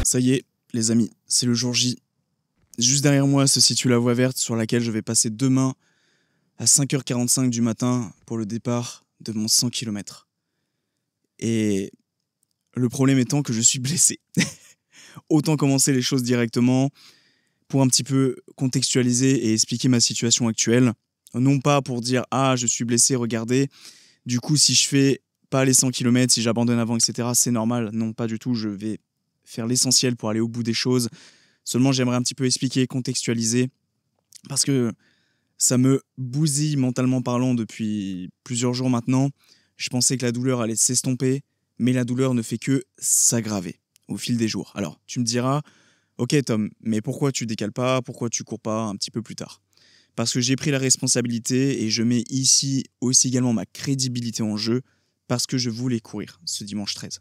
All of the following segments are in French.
Ça y est, les amis, c'est le jour J. Juste derrière moi se situe la voie verte sur laquelle je vais passer demain à 5h45 du matin pour le départ de mon 100 km. Et le problème étant que je suis blessé. Autant commencer les choses directement pour un petit peu contextualiser et expliquer ma situation actuelle. Non pas pour dire « Ah, je suis blessé, regardez. Du coup, si je fais pas les 100 km, si j'abandonne avant, etc., c'est normal. » Non, pas du tout. Je vais faire l'essentiel pour aller au bout des choses. Seulement, j'aimerais un petit peu expliquer, contextualiser, parce que ça me bousille mentalement parlant depuis plusieurs jours maintenant. Je pensais que la douleur allait s'estomper, mais la douleur ne fait que s'aggraver au fil des jours. Alors, tu me diras, ok Tom, mais pourquoi tu décales pas, pourquoi tu cours pas un petit peu plus tard? Parce que j'ai pris la responsabilité et je mets ici aussi également ma crédibilité en jeu, parce que je voulais courir ce dimanche 13.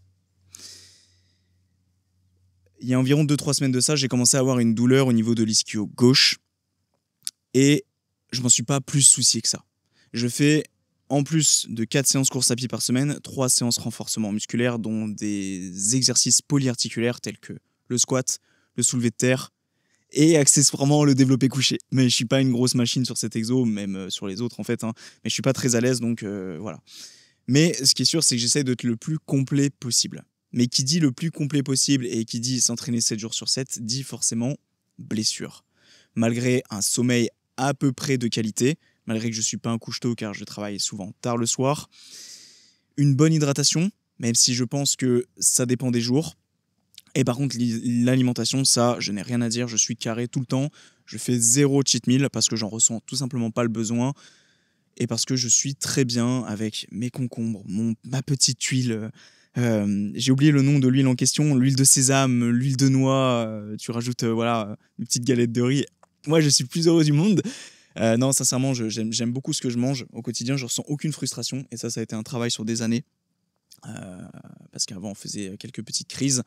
Il y a environ 2-3 semaines de ça, j'ai commencé à avoir une douleur au niveau de l'ischio gauche et je m'en suis pas plus soucié que ça. Je fais, en plus de 4 séances course à pied par semaine, 3 séances renforcement musculaire, dont des exercices polyarticulaires tels que le squat, le soulevé de terre et accessoirement le développé couché. Mais je suis pas une grosse machine sur cet exo, même sur les autres en fait, hein. Mais je suis pas très à l'aise, donc voilà. Mais ce qui est sûr, c'est que j'essaie d'être le plus complet possible. Mais qui dit le plus complet possible et qui dit s'entraîner 7 jours sur 7, dit forcément blessure. Malgré un sommeil à peu près de qualité, malgré que je ne suis pas un couche-tôt car je travaille souvent tard le soir, une bonne hydratation, même si je pense que ça dépend des jours. Et par contre, l'alimentation, ça, je n'ai rien à dire, je suis carré tout le temps. Je fais 0 cheat meal parce que j'en ressens tout simplement pas le besoin et parce que je suis très bien avec mes concombres, ma petite huile. J'ai oublié le nom de l'huile en question, l'huile de sésame, l'huile de noix, tu rajoutes voilà, une petite galette de riz. Moi, je suis le plus heureux du monde. Non, sincèrement, j'aime beaucoup ce que je mange. Au quotidien, je ressens aucune frustration. Et ça a été un travail sur des années. Parce qu'avant, on faisait quelques petites crises.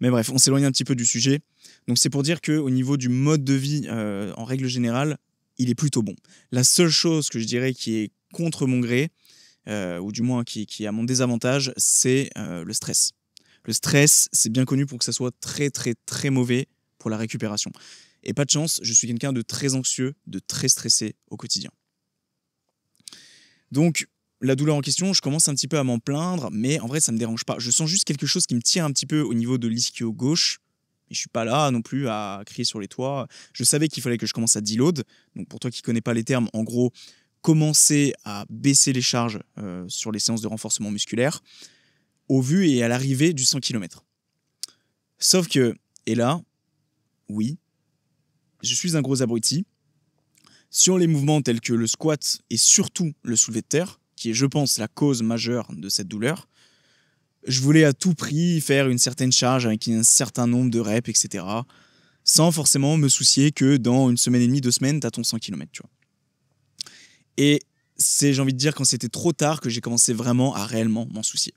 Mais bref, on s'éloigne un petit peu du sujet. Donc, c'est pour dire qu'au niveau du mode de vie, en règle générale, il est plutôt bon. La seule chose que je dirais qui est contre mon gré, ou du moins qui est à mon désavantage, c'est le stress. Le stress, c'est bien connu pour que ça soit très, très, très mauvais pour la récupération. Et pas de chance, je suis quelqu'un de très anxieux, de très stressé au quotidien. Donc, la douleur en question, je commence un petit peu à m'en plaindre, mais en vrai, ça ne me dérange pas. Je sens juste quelque chose qui me tire un petit peu au niveau de l'ischio gauche. Mais je ne suis pas là non plus à crier sur les toits. Je savais qu'il fallait que je commence à deload. Donc, pour toi qui ne connais pas les termes, en gros, commencer à baisser les charges sur les séances de renforcement musculaire au vu et à l'arrivée du 100 km. Sauf que, et là, oui, je suis un gros abruti. Sur les mouvements tels que le squat et surtout le soulevé de terre, qui est, je pense, la cause majeure de cette douleur, je voulais à tout prix faire une certaine charge avec un certain nombre de reps, etc., sans forcément me soucier que dans 1 semaine et demie, 2 semaines, tu as ton 100 km, tu vois. Et c'est, j'ai envie de dire, quand c'était trop tard que j'ai commencé vraiment à réellement m'en soucier.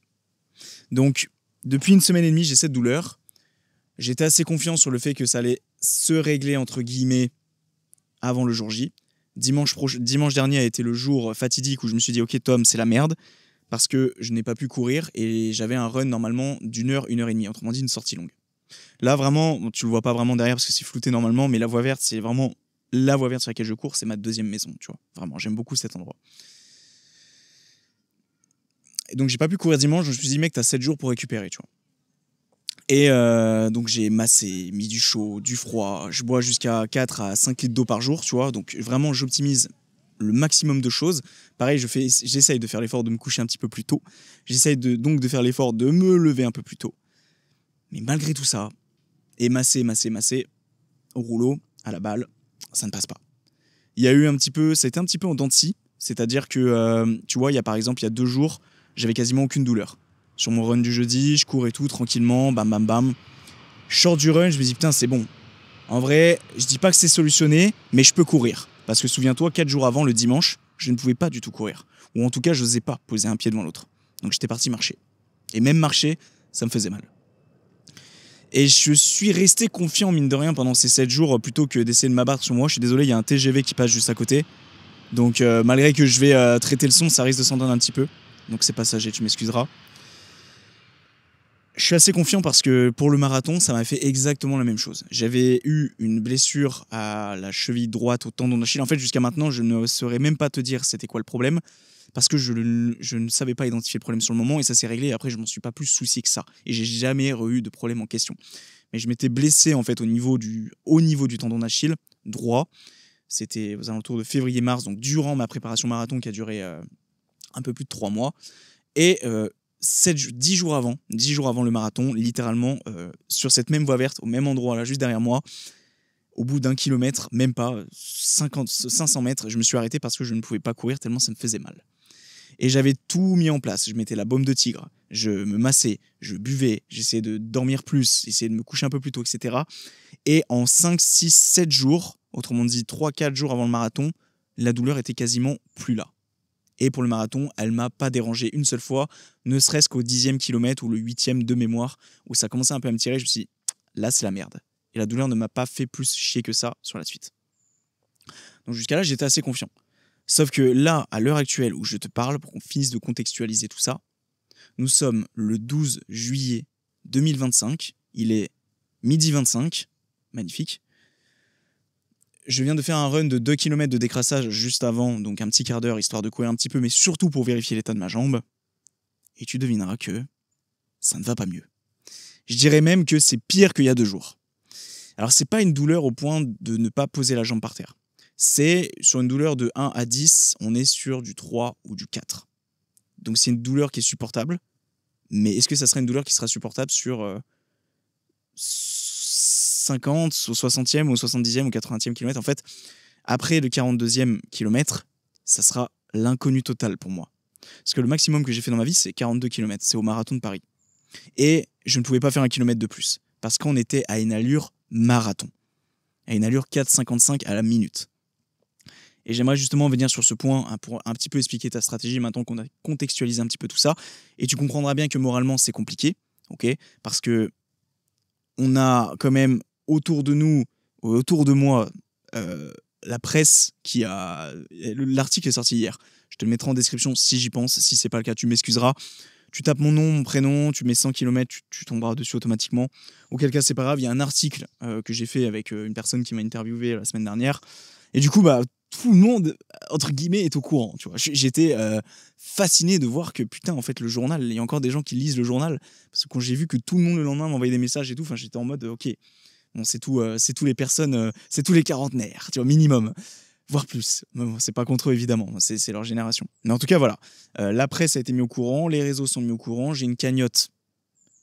Donc, depuis 1 semaine et demie, j'ai cette douleur. J'étais assez confiant sur le fait que ça allait se régler, entre guillemets, avant le jour J. Dimanche dernier a été le jour fatidique où je me suis dit « Ok Tom, c'est la merde » parce que je n'ai pas pu courir et j'avais un run normalement d'1 heure, 1 heure et demie, autrement dit une sortie longue. Là, vraiment, bon, tu le vois pas vraiment derrière parce que c'est flouté normalement, mais la voie verte, c'est vraiment la voie verte sur laquelle je cours, c'est ma 2e maison, tu vois. Vraiment, j'aime beaucoup cet endroit. Et donc, j'ai pas pu courir dimanche, je me suis dit, mec, t'as 7 jours pour récupérer, tu vois. Et donc, j'ai massé, mis du chaud, du froid. Je bois jusqu'à 4 à 5 litres d'eau par jour, tu vois. Donc, vraiment, j'optimise le maximum de choses. Pareil, j'essaye de faire l'effort de me coucher un petit peu plus tôt. J'essaye donc de faire l'effort de me lever un peu plus tôt. Mais malgré tout ça, et masser, au rouleau, à la balle, ça ne passe pas. Il y a eu un petit peu, ça a été un petit peu en dents de scie, c'est-à-dire que, tu vois, par exemple, il y a 2 jours, j'avais quasiment aucune douleur. Sur mon run du jeudi, je cours et tout, tranquillement, bam, bam, bam. Je sors du run, je me dis, putain, c'est bon. En vrai, je dis pas que c'est solutionné, mais je peux courir. Parce que souviens-toi, 4 jours avant, le dimanche, je ne pouvais pas du tout courir. Ou en tout cas, je n'osais pas poser un pied devant l'autre. Donc j'étais parti marcher. Et même marcher, ça me faisait mal. Et je suis resté confiant, mine de rien, pendant ces 7 jours, plutôt que d'essayer de m'abattre sur moi. Je suis désolé, il y a un TGV qui passe juste à côté. Donc malgré que je vais traiter le son, ça risque de s'entendre un petit peu. Donc c'est passager, tu m'excuseras. Je suis assez confiant parce que pour le marathon, ça m'a fait exactement la même chose. J'avais eu une blessure à la cheville droite, au tendon d'Achille. En fait, jusqu'à maintenant, je ne saurais même pas te dire c'était quoi le problème parce que je ne savais pas identifier le problème sur le moment et ça s'est réglé. Et après, je m'en suis pas plus soucié que ça et j'ai jamais eu de problème en question. Mais je m'étais blessé en fait au niveau du haut niveau du tendon d'Achille droit. C'était aux alentours de février-mars, donc durant ma préparation marathon qui a duré un peu plus de 3 mois. Et 10 jours avant le marathon, littéralement, sur cette même voie verte, au même endroit, là, juste derrière moi, au bout d'1 kilomètre, même pas 500 mètres, je me suis arrêté parce que je ne pouvais pas courir tellement ça me faisait mal. Et j'avais tout mis en place. Je mettais la baume de tigre, je me massais, je buvais, j'essayais de dormir plus, j'essayais de me coucher un peu plus tôt, etc. Et en 5, 6, 7 jours, autrement dit 3, 4 jours avant le marathon, la douleur était quasiment plus là. Et pour le marathon, elle m'a pas dérangé une seule fois, ne serait-ce qu'au 10e kilomètre ou le 8e de mémoire, où ça commençait un peu à me tirer. Je me suis dit, là, c'est la merde. Et la douleur ne m'a pas fait plus chier que ça sur la suite. Donc jusqu'à là, j'étais assez confiant. Sauf que là, à l'heure actuelle où je te parle, pour qu'on finisse de contextualiser tout ça, nous sommes le 12 juillet 2025. Il est midi 25. Magnifique. Je viens de faire un run de 2 km de décrassage juste avant, donc un petit quart d'heure, histoire de courir un petit peu, mais surtout pour vérifier l'état de ma jambe. Et tu devineras que ça ne va pas mieux. Je dirais même que c'est pire qu'il y a 2 jours. Alors, c'est pas une douleur au point de ne pas poser la jambe par terre. C'est sur une douleur de 1 à 10, on est sur du 3 ou du 4. Donc, c'est une douleur qui est supportable. Mais est-ce que ça serait une douleur qui sera supportable sur 50, au 60e, au 70e, au 80e kilomètre? En fait, après le 42e kilomètre, ça sera l'inconnu total pour moi. Parce que le maximum que j'ai fait dans ma vie, c'est 42 km. C'est au marathon de Paris. Et je ne pouvais pas faire 1 kilomètre de plus. Parce qu'on était à une allure marathon. À une allure 4,55 à la minute. Et j'aimerais justement venir sur ce point pour un petit peu expliquer ta stratégie maintenant qu'on a contextualisé un petit peu tout ça. Et tu comprendras bien que moralement, c'est compliqué. Okay, parce que on a quand même autour de nous, autour de moi, la presse qui a... L'article est sorti hier. Je te le mettrai en description si j'y pense. Si c'est pas le cas, tu m'excuseras. Tu tapes mon nom, mon prénom, tu mets 100 km, tu tomberas dessus automatiquement. Auquel cas, c'est pas grave. Il y a un article que j'ai fait avec une personne qui m'a interviewé la semaine dernière. Et du coup, bah, tout le monde, entre guillemets, est au courant. Tu vois. J'étais fasciné de voir que, putain, en fait, le journal, il y a encore des gens qui lisent le journal. Parce que quand j'ai vu que tout le monde le lendemain m'envoyait des messages et tout, j'étais en mode, ok, bon, c'est tous les personnes, c'est tous les quarantenaires, tu vois, minimum. Voire plus. Bon, c'est pas contre eux, évidemment. C'est leur génération. Mais en tout cas, voilà. La presse a été mise au courant, les réseaux sont mis au courant. J'ai une cagnotte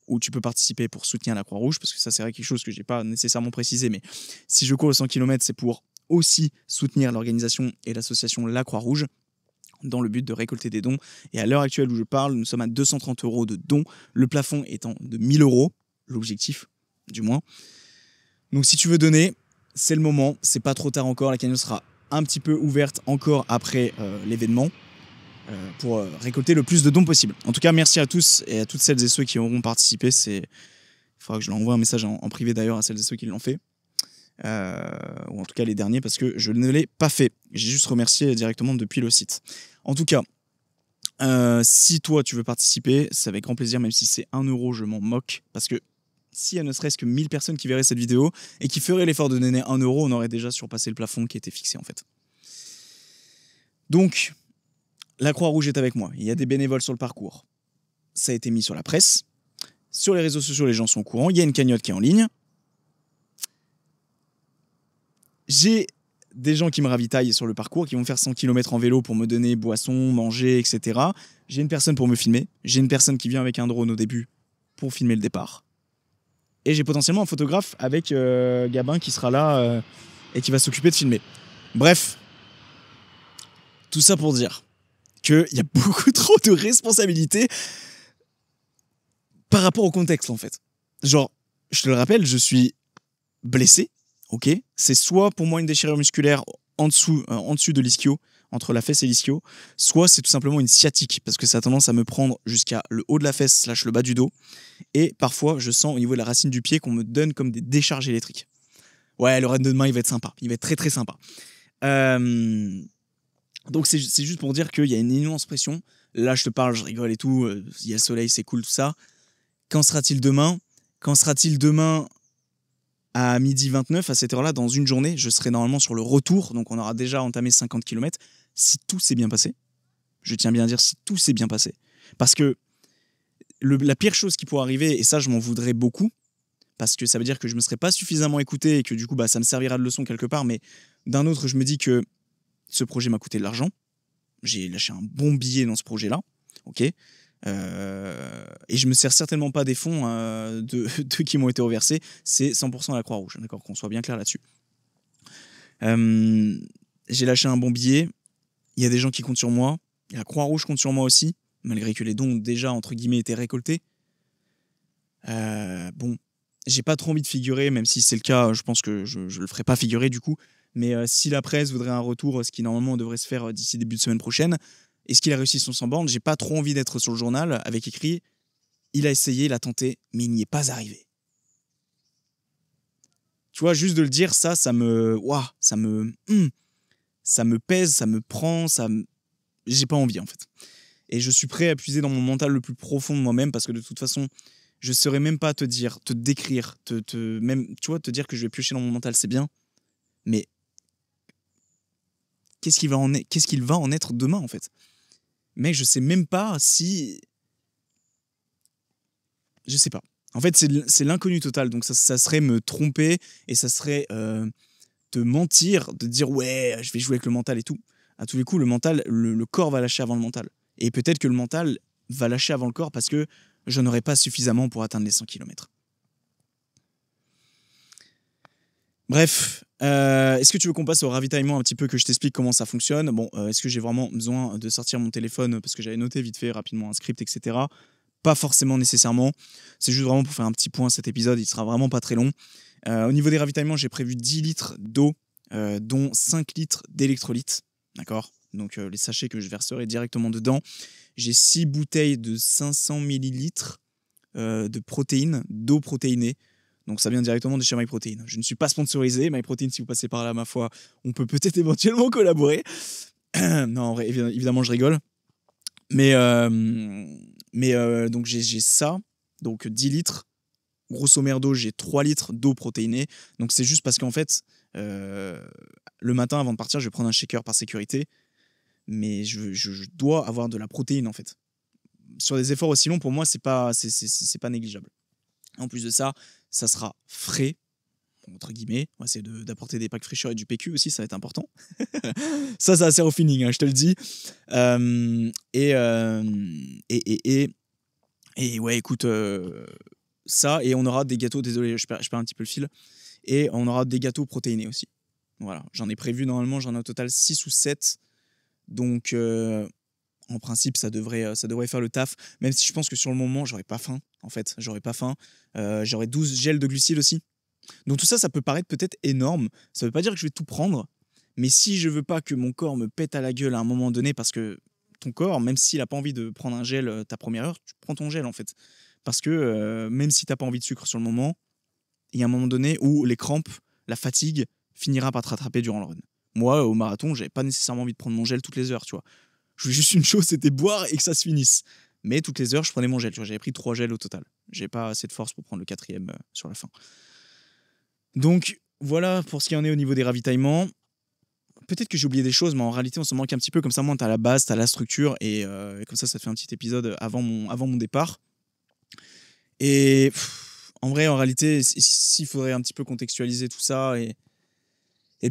où tu peux participer pour soutenir la Croix-Rouge, parce que ça, c'est vrai quelque chose que j'ai pas nécessairement précisé, mais si je cours le 100 km, c'est pour aussi soutenir l'organisation et l'association La Croix-Rouge dans le but de récolter des dons. Et à l'heure actuelle où je parle, nous sommes à 230 € de dons, le plafond étant de 1 000 €, l'objectif, du moins. Donc si tu veux donner, c'est le moment, c'est pas trop tard encore, la cagnotte sera un petit peu ouverte encore après l'événement pour récolter le plus de dons possible. En tout cas, merci à tous et à toutes celles et ceux qui auront participé. Il faudra que je leur envoie un message en privé d'ailleurs à celles et ceux qui l'ont fait. Ou en tout cas les derniers, parce que je ne l'ai pas fait. J'ai juste remercié directement depuis le site. En tout cas, si toi tu veux participer, c'est avec grand plaisir, même si c'est 1 €, je m'en moque, parce que s'il y a ne serait-ce que 1000 personnes qui verraient cette vidéo et qui feraient l'effort de donner 1 €, on aurait déjà surpassé le plafond qui était fixé en fait. Donc, la Croix-Rouge est avec moi. Il y a des bénévoles sur le parcours. Ça a été mis sur la presse. Sur les réseaux sociaux, les gens sont au courant. Il y a une cagnotte qui est en ligne. J'ai des gens qui me ravitaillent sur le parcours, qui vont faire 100 km en vélo pour me donner boissons, manger, etc. J'ai une personne pour me filmer. J'ai une personne qui vient avec un drone au début pour filmer le départ. Et j'ai potentiellement un photographe avec Gabin qui sera là et qui va s'occuper de filmer. Bref, tout ça pour dire qu'il y a beaucoup trop de responsabilités par rapport au contexte, en fait. Genre, je te le rappelle, je suis blessé, ok. C'est soit pour moi une déchirure musculaire en dessous de l'ischio, entre la fesse et l'ischio, soit c'est tout simplement une sciatique, parce que ça a tendance à me prendre jusqu'à le haut de la fesse / le bas du dos, et parfois je sens au niveau de la racine du pied qu'on me donne comme des décharges électriques. Ouais, le run de demain, il va être sympa, il va être très très sympa. Donc c'est juste pour dire qu'il y a une immense pression. Là, je te parle, je rigole et tout, il y a le soleil, c'est cool, tout ça. Qu'en sera-t-il demain? Qu'en sera-t-il demain à 12h29, à cette heure-là, dans une journée? Je serai normalement sur le retour, donc on aura déjà entamé 50 km. Si tout s'est bien passé, je tiens bien à dire si tout s'est bien passé. Parce que la pire chose qui pourrait arriver, et ça je m'en voudrais beaucoup, parce que ça veut dire que je ne me serais pas suffisamment écouté et que du coup ça me servira de leçon quelque part, mais d'un autre je me dis que ce projet m'a coûté de l'argent, j'ai lâché un bon billet dans ce projet-là, ok, et je me sers certainement pas des fonds qui m'ont été reversés, c'est 100% à la Croix-Rouge, d'accord, qu'on soit bien clair là-dessus. J'ai lâché un bon billet, il y a des gens qui comptent sur moi, la Croix-Rouge compte sur moi aussi, malgré que les dons ont déjà, entre guillemets, été récoltés. Bon, j'ai pas trop envie de figurer, même si c'est le cas, je pense que je le ferai pas figurer du coup, mais si la presse voudrait un retour, ce qui normalement devrait se faire d'ici début de semaine prochaine, est-ce qu'il a réussi son 100 bornes? J'ai pas trop envie d'être sur le journal avec écrit « Il a essayé, il a tenté, mais il n'y est pas arrivé ». Tu vois, juste de le dire, ça me pèse, ça me prend, j'ai pas envie en fait. Et je suis prêt à puiser dans mon mental le plus profond de moi-même parce que de toute façon, je ne saurais même pas te dire, te décrire, même, tu vois, te dire que je vais piocher dans mon mental, c'est bien. Mais qu'est-ce qu'il va en être demain en fait? Mec, je sais même pas si... Je sais pas. En fait, c'est l'inconnu total. Donc ça serait me tromper et ça serait te mentir, de dire ouais, je vais jouer avec le mental et tout. À tous les coups, le mental, le corps va lâcher avant le mental. Et peut-être que le mental va lâcher avant le corps parce que je n'aurai pas suffisamment pour atteindre les 100 km. Bref, est-ce que tu veux qu'on passe au ravitaillement un petit peu, que je t'explique comment ça fonctionne? Bon, est-ce que j'ai vraiment besoin de sortir mon téléphone parce que j'avais noté vite fait rapidement un script, etc. Pas forcément nécessairement. C'est juste vraiment pour faire un petit point cet épisode, il sera vraiment pas très long. Au niveau des ravitaillements, j'ai prévu 10 litres d'eau, dont 5 litres d'électrolytes. D'accord? Donc les sachets que je verserai directement dedans. J'ai 6 bouteilles de 500 millilitres de protéines, d'eau protéinée. Donc ça vient directement de chez MyProtein. Je ne suis pas sponsorisé. MyProtein, si vous passez par là, ma foi, on peut peut-être éventuellement collaborer. Non, en vrai, évidemment, je rigole. Mais donc j'ai ça, donc 10 litres. Grosso merdo, j'ai 3 litres d'eau protéinée. Donc c'est juste parce qu'en fait, le matin, avant de partir, je vais prendre un shaker par sécurité. Mais je dois avoir de la protéine, en fait. Sur des efforts aussi longs, pour moi, c'est pas négligeable. En plus de ça, ça sera frais, entre guillemets. On va essayer d'apporter des packs fraîcheurs et du PQ aussi, ça va être important. Ça sert au feeling, hein, je te le dis. Et ouais, écoute, ça, et on aura des gâteaux, désolé, je perds un petit peu le fil, et on aura des gâteaux protéinés aussi. Voilà, j'en ai prévu normalement, j'en ai au total 6 ou 7. Donc, en principe, ça devrait faire le taf, même si je pense que sur le moment, j'aurais pas faim, en fait. J'aurais pas faim. J'aurais 12 gels de glucides aussi. Donc tout ça, ça peut paraître peut-être énorme. Ça veut pas dire que je vais tout prendre, mais si je veux pas que mon corps me pète à la gueule à un moment donné, parce que ton corps, même s'il a pas envie de prendre un gel ta première heure, tu prends ton gel, en fait. Parce que même si t'as pas envie de sucre sur le moment, il y a un moment donné où les crampes, la fatigue, finira par te rattraper durant le run. Moi, au marathon, j'avais pas nécessairement envie de prendre mon gel toutes les heures, tu vois. Je voulais juste une chose, c'était boire et que ça se finisse. Mais toutes les heures, je prenais mon gel. Tu vois, j'avais pris 3 gels au total. J'ai pas assez de force pour prendre le 4e sur la fin. Donc, voilà pour ce qui en est au niveau des ravitaillements. Peut-être que j'ai oublié des choses, mais en réalité, on se manque un petit peu. Comme ça, moi, t'as la base, t'as la structure. Et comme ça te fait un petit épisode avant mon départ. Et en vrai, en réalité, s'il faudrait un petit peu contextualiser tout ça et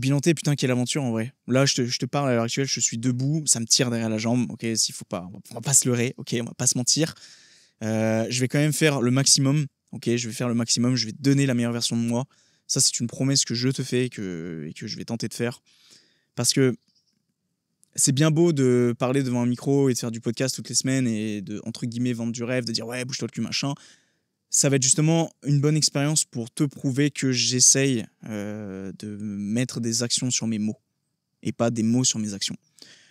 bilanter, putain, quelle aventure en vrai. Là, je te parle à l'heure actuelle, je suis debout, ça me tire derrière la jambe, ok, s'il faut pas, on va pas se leurrer, ok, on va pas se mentir. Je vais quand même faire le maximum, ok, je vais faire le maximum, je vais te donner la meilleure version de moi. Ça, c'est une promesse que je te fais et que je vais tenter de faire. Parce que c'est bien beau de parler devant un micro et de faire du podcast toutes les semaines et de, entre guillemets, vendre du rêve, de dire ouais, bouge-toi le cul, machin. Ça va être justement une bonne expérience pour te prouver que j'essaye de mettre des actions sur mes mots et pas des mots sur mes actions.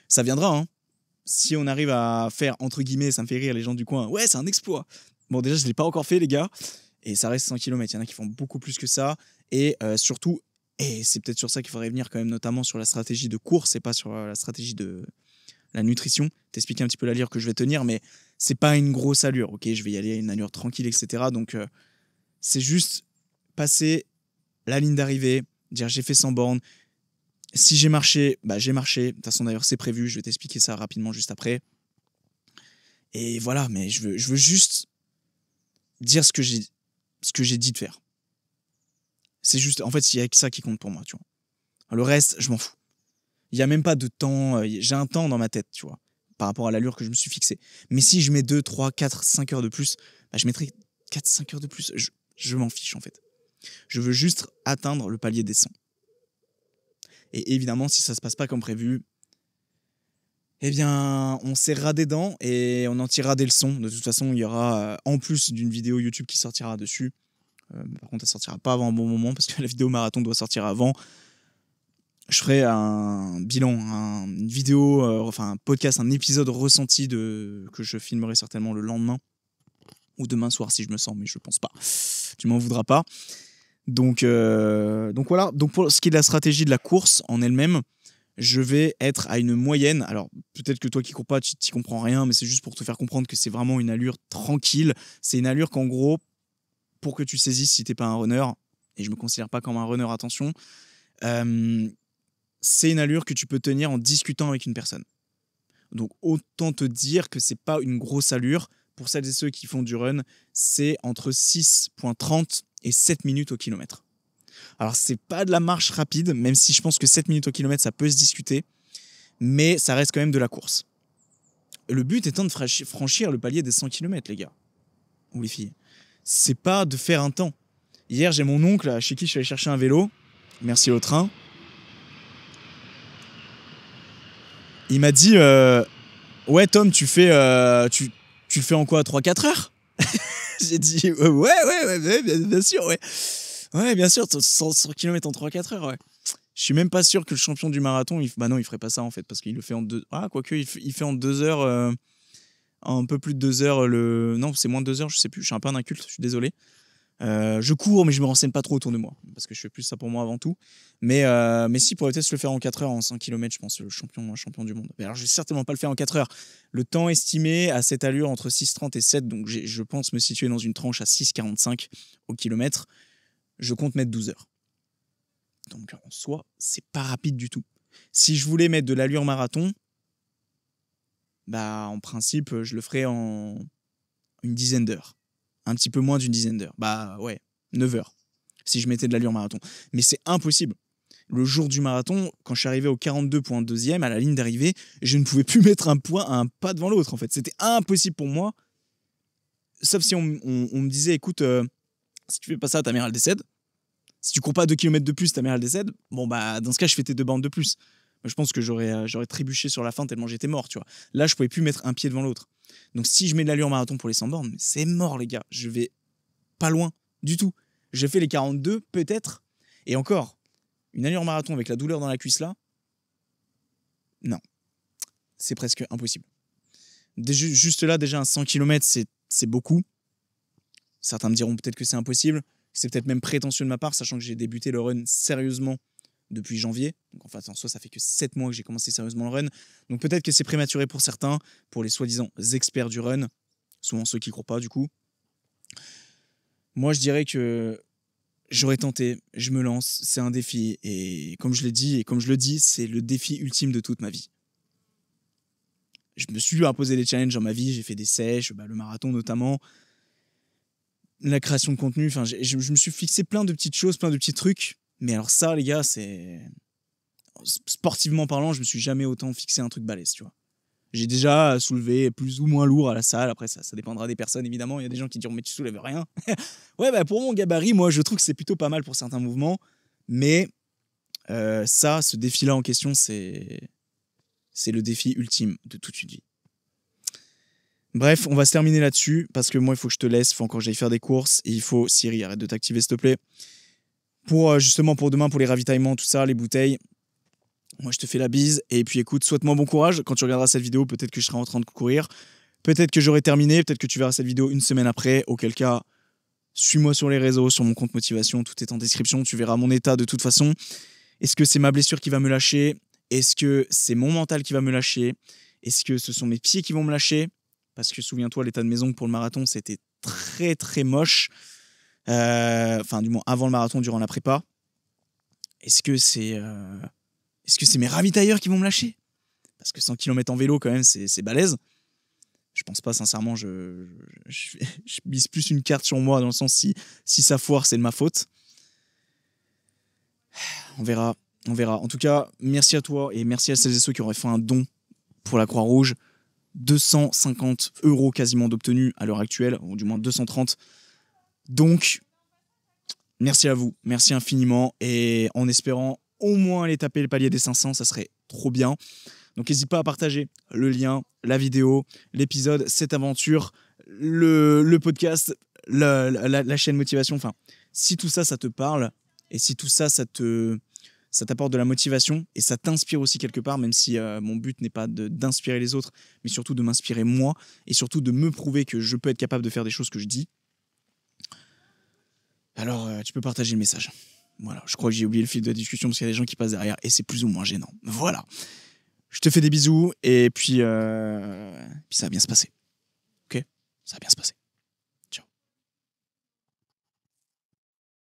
Ça viendra, hein. Si on arrive à faire, entre guillemets, ça me fait rire les gens du coin, ouais, c'est un exploit. Bon, déjà, je ne l'ai pas encore fait, les gars, et ça reste 100 km. Il y en a qui font beaucoup plus que ça, et surtout, et c'est peut-être sur ça qu'il faudrait venir quand même, notamment sur la stratégie de course et pas sur la stratégie de la nutrition, t'expliquer un petit peu l'allure que je vais tenir, mais c'est pas une grosse allure, ok, je vais y aller à une allure tranquille, etc. Donc c'est juste passer la ligne d'arrivée, dire j'ai fait 100 bornes. Si j'ai marché, bah j'ai marché. De toute façon, d'ailleurs, c'est prévu. Je vais t'expliquer ça rapidement juste après. Et voilà, mais je veux juste dire ce que j'ai dit de faire. C'est juste, en fait, il y a que ça qui compte pour moi, tu vois. Le reste, je m'en fous. Il n'y a même pas de temps. J'ai un temps dans ma tête, tu vois, par rapport à l'allure que je me suis fixée. Mais si je mets 2, 3, 4, 5 heures de plus, bah, je mettrai 4, 5 heures de plus. Je m'en fiche, en fait. Je veux juste atteindre le palier des 100. Et évidemment, si ça se passe pas comme prévu, eh bien, on serrera des dents et on en tirera des leçons. De toute façon, il y aura, en plus d'une vidéo YouTube qui sortira dessus, par contre, elle sortira pas avant un bon moment parce que la vidéo marathon doit sortir avant. Je ferai un bilan, une vidéo, enfin un podcast, un épisode ressenti que je filmerai certainement le lendemain ou demain soir si je me sens, mais je pense pas. Tu m'en voudras pas. Donc voilà. Donc pour ce qui est de la stratégie de la course en elle-même, je vais être à une moyenne. Alors peut-être que toi qui cours pas, tu t'y comprends rien, mais c'est juste pour te faire comprendre que c'est vraiment une allure tranquille. C'est une allure qu'en gros, pour que tu saisisses si t'es pas un runner, et je me considère pas comme un runner, attention, c'est une allure que tu peux tenir en discutant avec une personne. Donc autant te dire que c'est pas une grosse allure. Pour celles et ceux qui font du run, c'est entre 6,30 et 7 minutes au kilomètre. Alors c'est pas de la marche rapide, même si je pense que 7 minutes au kilomètre ça peut se discuter, mais ça reste quand même de la course. Le but étant de franchir le palier des 100 km, les gars. Ou les filles. C'est pas de faire un temps. Hier, j'ai mon oncle chez qui je suis allé chercher un vélo. Merci au train. Il m'a dit ouais, Tom, tu le fais en quoi, 3-4 heures? J'ai dit ouais, bien sûr, ouais. Ouais, bien sûr, 100 km en 3-4 heures, ouais. Je suis même pas sûr que le champion du marathon, bah non, il ferait pas ça en fait, parce qu'il le fait en 2... Ah, quoique, il fait en 2 heures, un peu plus de 2 heures, non, c'est moins de 2 heures, je sais plus, je suis un peu un inculte, je suis désolé. Je cours, mais je me renseigne pas trop autour de moi, parce que je fais plus ça pour moi avant tout. Mais si, pour peut-être le faire en 4 heures, en 100 km, je pense, le champion du monde. Mais alors, je vais certainement pas le faire en 4 heures. Le temps estimé à cette allure entre 6,30 et 7, donc je pense me situer dans une tranche à 6,45 au kilomètre. Je compte mettre 12 heures. Donc en soi, c'est pas rapide du tout. Si je voulais mettre de l'allure marathon, bah en principe, je le ferais en une dizaine d'heures. Un petit peu moins d'une dizaine d'heures. Bah ouais, 9 heures. Si je mettais de l'allure marathon. Mais c'est impossible. Le jour du marathon, quand je suis arrivé au 42,2e à la ligne d'arrivée, je ne pouvais plus mettre un pas devant l'autre en fait. C'était impossible pour moi. Sauf si on me disait, écoute, si tu fais pas ça, ta mère elle décède. Si tu cours pas 2 km de plus, ta mère elle décède. Bon bah dans ce cas, je fais tes 2 bandes de plus. Je pense que j'aurais trébuché sur la fin tellement j'étais mort, tu vois. Là, je pouvais plus mettre un pied devant l'autre. Donc si je mets de l'allure marathon pour les 100 bornes, c'est mort les gars. Je vais pas loin du tout. J'ai fait les 42 peut-être. Et encore, une allure marathon avec la douleur dans la cuisse là, non. C'est presque impossible. Juste là, déjà un 100 km, c'est beaucoup. Certains me diront peut-être que c'est impossible. C'est peut-être même prétentieux de ma part, sachant que j'ai débuté le run sérieusement depuis janvier. Donc en fait, en soi, ça fait que 7 mois que j'ai commencé sérieusement le run. Donc peut-être que c'est prématuré pour certains, pour les soi-disant experts du run, souvent ceux qui ne courent pas du coup. Moi, je dirais que j'aurais tenté, je me lance, c'est un défi. Et comme je l'ai dit, et comme je le dis, c'est le défi ultime de toute ma vie. Je me suis imposé des challenges dans ma vie, j'ai fait des sèches, le marathon notamment, la création de contenu, enfin, je me suis fixé plein de petites choses, plein de petits trucs. Mais alors ça, les gars, c'est... Sportivement parlant, je me suis jamais autant fixé un truc balèze, tu vois. J'ai déjà soulevé plus ou moins lourd à la salle. Après, ça dépendra des personnes, évidemment. Il y a des gens qui diront, mais tu soulèves rien. Ouais, bah pour mon gabarit, moi, je trouve que c'est plutôt pas mal pour certains mouvements. Mais ce défi-là en question, c'est le défi ultime de toute une vie. Bref, on va se terminer là-dessus, parce que moi, il faut que je te laisse. Il faut encore que j'aille faire des courses. Et il faut... Siri, arrête de t'activer, s'il te plaît. Justement, pour demain, pour les ravitaillements, tout ça, les bouteilles. Moi, je te fais la bise. Et puis, écoute, souhaite-moi bon courage. Quand tu regarderas cette vidéo, peut-être que je serai en train de courir. Peut-être que j'aurai terminé. Peut-être que tu verras cette vidéo une semaine après. Auquel cas, suis-moi sur les réseaux, sur mon compte motivation. Tout est en description. Tu verras mon état de toute façon. Est-ce que c'est ma blessure qui va me lâcher? Est-ce que c'est mon mental qui va me lâcher? Est-ce que ce sont mes pieds qui vont me lâcher? Parce que souviens-toi, l'état de maison pour le marathon, c'était très très moche. Enfin, du moins avant le marathon, durant la prépa. Est-ce que c'est mes ravitailleurs qui vont me lâcher? Parce que 100 km en vélo, quand même, c'est balèze. Je pense pas, sincèrement. Je mise plus une carte sur moi, dans le sens si ça foire, c'est de ma faute. On verra. En tout cas, merci à toi et merci à celles et ceux qui auraient fait un don pour la Croix-Rouge. 250 € quasiment d'obtenus à l'heure actuelle, ou du moins 230. Donc, merci à vous, merci infiniment. Et en espérant au moins aller taper le palier des 500, ça serait trop bien. Donc n'hésite pas à partager le lien, la vidéo, l'épisode, cette aventure, le podcast, la chaîne motivation. Enfin, si tout ça, ça te parle et si tout ça, ça t'apporte de la motivation et ça t'inspire aussi quelque part, même si mon but n'est pas d'inspirer les autres, mais surtout de m'inspirer moi et surtout de me prouver que je peux être capable de faire des choses que je dis. Alors, tu peux partager le message. Voilà, je crois que j'ai oublié le fil de la discussion parce qu'il y a des gens qui passent derrière et c'est plus ou moins gênant. Voilà. Je te fais des bisous et puis ça va bien se passer. Ok? Ça va bien se passer.